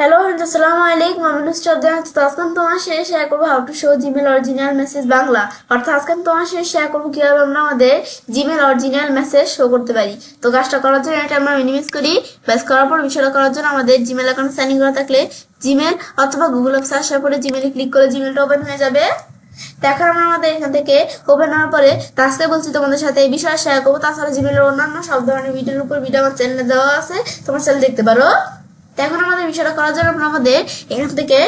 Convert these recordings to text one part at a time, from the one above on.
Hello friends, আসসালামু আলাইকুম। আমি নুসরাত। তো আজকে আমি তোমার সাথে শেয়ার করবো how to show Gmail original message Bangla. অর্থাৎ আজকে আমি তোমার সাথে শেয়ার করবো কিভাবে আমরা আমাদের জিমেল অরিজিনাল মেসেজ শো করতে পারি। তো কাজটা করার জন্য এটা আমরা মিনিমাইজ করি। ব্যাস করার পর বিষয়টা করার জন্য আমাদের জিমেল অ্যাকাউন্ট সাইন ইন করা থাকলে জিমেল অথবা গুগল অ্যাপ সার্চ করে জিমেলে ক্লিক করে জিমেলটা ওপেন হয়ে যাবে। এখন আমরা আমাদের এখান থেকে ওপেন হওয়ার পরে আজকে বলছি তোমাদের সাথে এই বিষয়ে শেয়ার করবো। তাছাড়া জিমেলের অন্যান্য সব ধরনের ভিডিওর উপর ভিডিও আমার চ্যানেলে দেওয়া আছে, তোমার চ্যানেল দেখতে পারো। এখন আমাদের বিষয়টা করার জন্য আমরা আমাদের এখান থেকে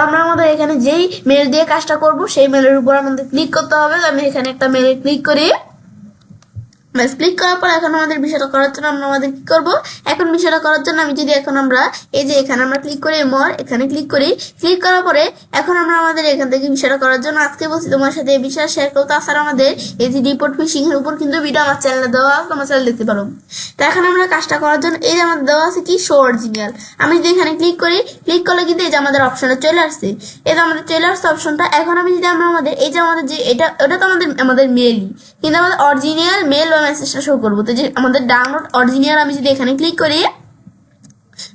আমরা আমাদের এখানে যেই মেল দিয়ে কাজটা করব সেই মেলের উপর আমাদের ক্লিক করতে হবে। আমি এখানে একটা মেলে ক্লিক করি। ব্যাস ক্লিক করার পর এখন আমাদের বিষয়টা করার জন্য আমরা আমাদের কি করব, এখন বিষয়টা করার জন্য আমি যদি এখন আমরা এই যে এখানে আমরা ক্লিক করি মোর, এখানে ক্লিক করি। ক্লিক করার পরে এখন আমরা আমাদের এখান থেকে বিষয়টা করার জন্য আজকে বলছি তোমার সাথে এই বিষয় শেয়ার করবো। তাছাড়া আমাদের এই যে রিপোর্ট ফিশিং এর উপর কিন্তু ভিডিও আমার চ্যানেলে দেওয়া আছে, তোমার চ্যানেল দেখতে পারো। তো এখন আমরা কাজটা করার জন্য এই যে আমাদের দেওয়া আছে কি শো অরিজিনাল, আমি যদি এখানে ক্লিক করি, ক্লিক করলে কিন্তু এই যে আমাদের অপশনটা চলে আসছে। এই যে আমাদের চলে আসছে অপশনটা। এখন আমি যদি আমরা আমাদের এই যে আমাদের যে এটা ওটা তো আমাদের মেলই, কিন্তু আমাদের অরিজিনাল মেল বা মেসেজটা শো করবো। তো যে আমাদের ডাউনলোড অরিজিনাল আমি যদি এখানে ক্লিক করি,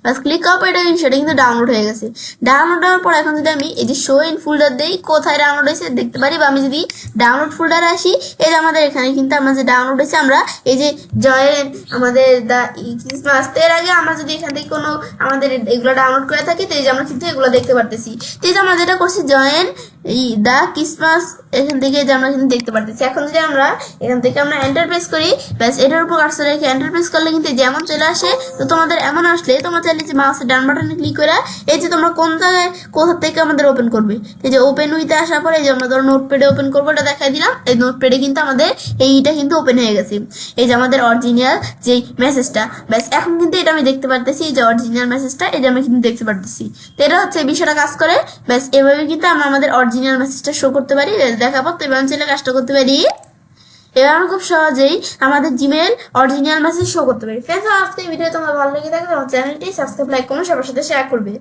বাস ক্লিক করার পর সেটা কিন্তু ডাউনলোড হয়ে গেছে। ডাউনলোড হওয়ার পর এখন যদি আমি এই যে শো ইন ফোল্ডার দেই, কোথায় ডাউনলোড হয়েছে দেখতে পারি। বা আমি যদি ডাউনলোড ফোল্ডারে আসি, এই যে আমাদের এখানে কিন্তু আমার যে ডাউনলোড হয়েছে, আমরা এই যে জয়েন আমাদের দ্য ক্রিসমাস, এর আগে আমরা যদি এখান থেকে কোনো আমাদের এগুলো ডাউনলোড করে থাকি, তো এই যে আমরা কিন্তু এগুলো দেখতে পারতেছি। তো এই যে আমরা যেটা করছি জয়েন এই দ্য ক্রিসমাস, এখান থেকে যে আমরা কিন্তু দেখতে পারতেছি। এখন যদি আমরা এখান থেকে আমরা এন্টার প্রেস করি, ব্যাস এটার উপর কার্সর রেখে এন্টার প্রেস করলে কিন্তু যেমন চলে আসে। তো তোমাদের এমন আসলে তোমরা চাইলে যে মাউসের ডান বাটনে ক্লিক করে এই যে তোমরা কোন জায়গায় কোথা থেকে আমাদের ওপেন করবে, এই যে ওপেন উইতে আসার পরে এই যে আমরা ধরো নোটপ্যাডে ওপেন করবো, এটা দেখাই দিলাম। এই নোটপ্যাডে কিন্তু আমাদের এইটা কিন্তু ওপেন হয়ে গেছে, এই যে আমাদের অরিজিনাল যে মেসেজটা। ব্যাস এখন কিন্তু এটা আমি দেখতে পারতেছি, এই যে অরিজিনাল মেসেজটা, এই যে আমি কিন্তু দেখতে পারতেছি। তো এটা হচ্ছে বিষয়টা কাজ করে। ব্যাস এভাবে কিন্তু আমরা আমাদের অরিজিনাল মেসেজটা শো করতে পারি। দেখাবো তো এবার চাইলে কাজটা করতে পারি। এবার আমরা খুব সহজেই আমাদের জিমেল অরিজিনাল মেসেজ শো করতে পারি। ফ্রেন্ডস, আজকে এই ভিডিও তোমার ভালো লেগে থাকে আমার চ্যানেলটি সাবস্ক্রাইব, লাইক করুন, সবার সাথে শেয়ার করবে।